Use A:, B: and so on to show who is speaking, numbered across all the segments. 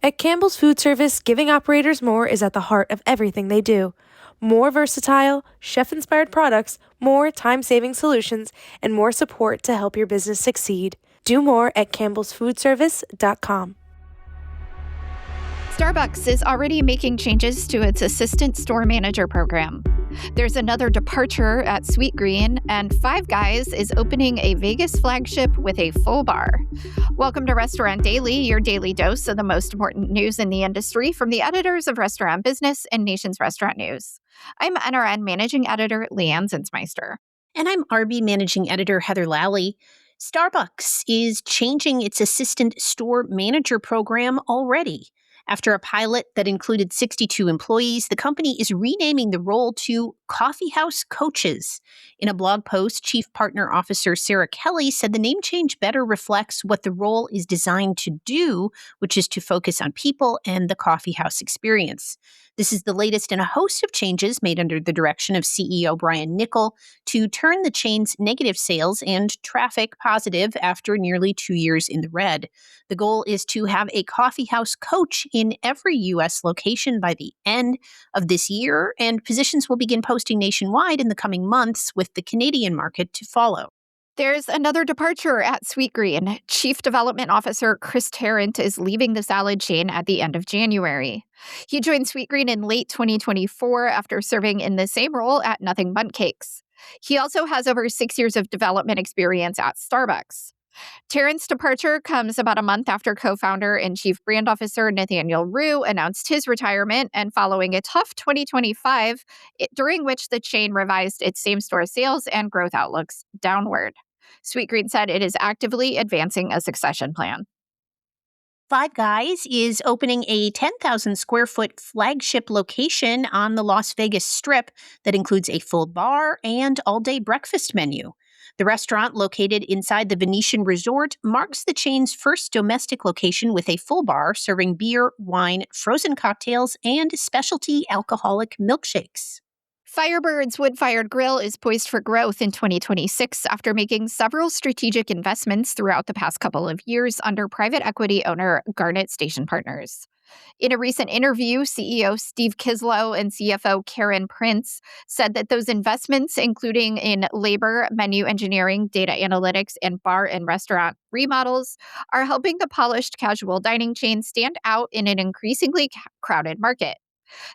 A: At Campbell's Food Service, giving operators more is at the heart of everything they do. More versatile, chef-inspired products, more time-saving solutions, and more support to help your business succeed. Do more at campbellsfoodservice.com.
B: Starbucks is already making changes to its assistant store manager program. There's another departure at Sweetgreen, and Five Guys is opening a Vegas flagship with a full bar. Welcome to Restaurant Daily, your daily dose of the most important news in the industry from the editors of Restaurant Business and Nation's Restaurant News. I'm NRN Managing Editor Leanne Zinsmeister.
C: And I'm RB Managing Editor Heather Lally. Starbucks is changing its assistant store manager program already. After a pilot that included 62 employees, the company is renaming the role to Coffee House Coaches. In a blog post, Chief Partner Officer Sarah Kelly said the name change better reflects what the role is designed to do, which is to focus on people and the coffee house experience. This is the latest in a host of changes made under the direction of CEO Brian Niccol to turn the chain's negative sales and traffic positive after nearly 2 years in the red. The goal is to have a coffee house coach in every U.S. location by the end of this year, and positions will begin posting nationwide in the coming months, with the Canadian market to follow.
B: There's another departure at Sweetgreen. Chief Development Officer Chris Tarrant is leaving the salad chain at the end of January. He joined Sweetgreen in late 2024 after serving in the same role at Nothing Bundt Cakes. He also has over 6 years of development experience at Starbucks. Tarrant's departure comes about a month after co-founder and chief brand officer Nathaniel Rue announced his retirement, and following a tough 2025, during which the chain revised its same-store sales and growth outlooks downward. Sweetgreen said it is actively advancing a succession plan.
C: Five Guys is opening a 10,000 square foot flagship location on the Las Vegas Strip that includes a full bar and all-day breakfast menu. The restaurant, located inside the Venetian Resort, marks the chain's first domestic location with a full bar serving beer, wine, frozen cocktails, and specialty alcoholic milkshakes.
B: Firebird's wood-fired grill is poised for growth in 2026 after making several strategic investments throughout the past couple of years under private equity owner Garnet Station Partners. In a recent interview, CEO Steve Kislow and CFO Karen Prince said that those investments, including in labor, menu engineering, data analytics, and bar and restaurant remodels, are helping the polished casual dining chain stand out in an increasingly crowded market.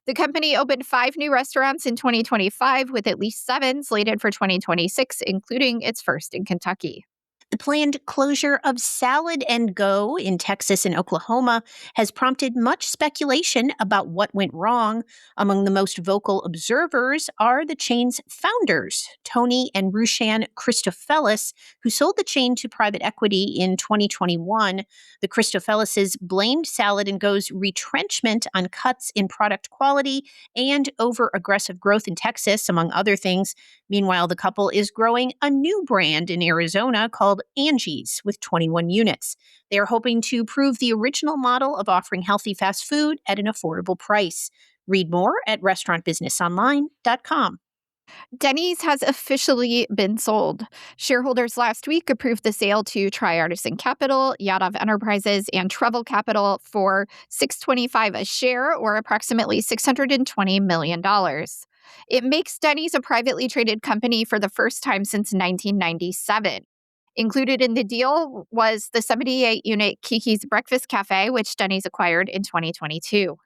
B: The company opened 5 new restaurants in 2025, with at least 7 slated for 2026, including its first in Kentucky.
C: The planned closure of Salad and Go in Texas and Oklahoma has prompted much speculation about what went wrong. Among the most vocal observers are the chain's founders, Tony and Rushan Christofelis, who sold the chain to private equity in 2021. The Christofelises blamed Salad and Go's retrenchment on cuts in product quality and over-aggressive growth in Texas, among other things. Meanwhile, the couple is growing a new brand in Arizona called Angie's with 21 units. They are hoping to prove the original model of offering healthy fast food at an affordable price. Read more at restaurantbusinessonline.com.
B: Denny's has officially been sold. Shareholders last week approved the sale to Tri-Artisan Capital, Yadav Enterprises, and Treble Capital for $6.25 a share, or approximately $620 million. It makes Denny's a privately traded company for the first time since 1997. Included in the deal was the 78-unit Kiki's Breakfast Cafe, which Denny's acquired in 2022.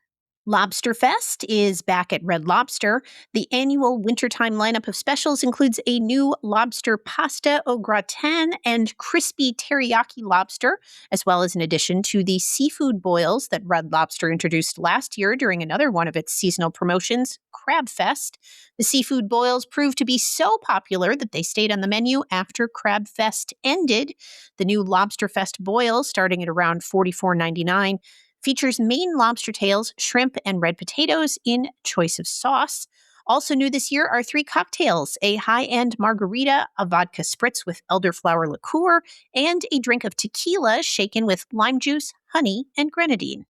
C: Lobster Fest is back at Red Lobster. The annual wintertime lineup of specials includes a new lobster pasta au gratin and crispy teriyaki lobster, as well as an addition to the seafood boils that Red Lobster introduced last year during another one of its seasonal promotions, Crab Fest. The seafood boils proved to be so popular that they stayed on the menu after Crab Fest ended. The new Lobster Fest boil, starting at around $44.99, features Maine lobster tails, shrimp, and red potatoes in choice of sauce. Also new this year are 3 cocktails, a high-end margarita, a vodka spritz with elderflower liqueur, and a drink of tequila shaken with lime juice, honey, and grenadine.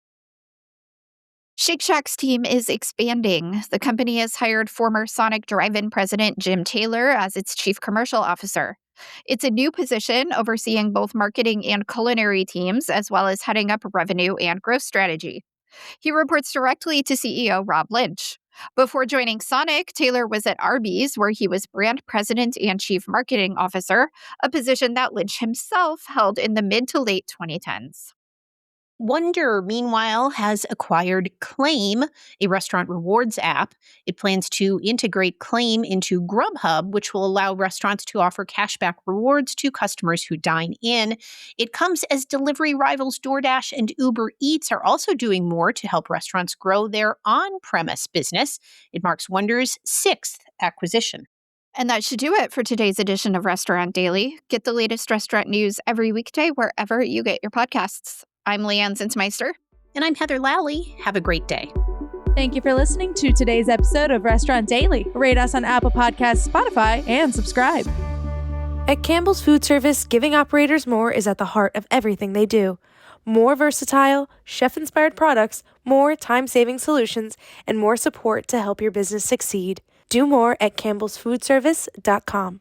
B: Shake Shack's team is expanding. The company has hired former Sonic Drive-In president Jim Taylor as its chief commercial officer. It's a new position overseeing both marketing and culinary teams, as well as heading up revenue and growth strategy. He reports directly to CEO Rob Lynch. Before joining Sonic, Taylor was at Arby's, where he was brand president and chief marketing officer, a position that Lynch himself held in the mid to late 2010s.
C: Wonder, meanwhile, has acquired Claim, a restaurant rewards app. It plans to integrate Claim into Grubhub, which will allow restaurants to offer cashback rewards to customers who dine in. It comes as delivery rivals DoorDash and Uber Eats are also doing more to help restaurants grow their on-premise business. It marks Wonder's sixth acquisition.
B: And that should do it for today's edition of Restaurant Daily. Get the latest restaurant news every weekday wherever you get your podcasts. I'm Leanne Zinsmeister.
C: And I'm Heather Lally. Have a great day.
D: Thank you for listening to today's episode of Restaurant Daily. Rate us on Apple Podcasts, Spotify, and subscribe.
A: At Campbell's Food Service, giving operators more is at the heart of everything they do. More versatile, chef-inspired products, more time-saving solutions, and more support to help your business succeed. Do more at campbellsfoodservice.com.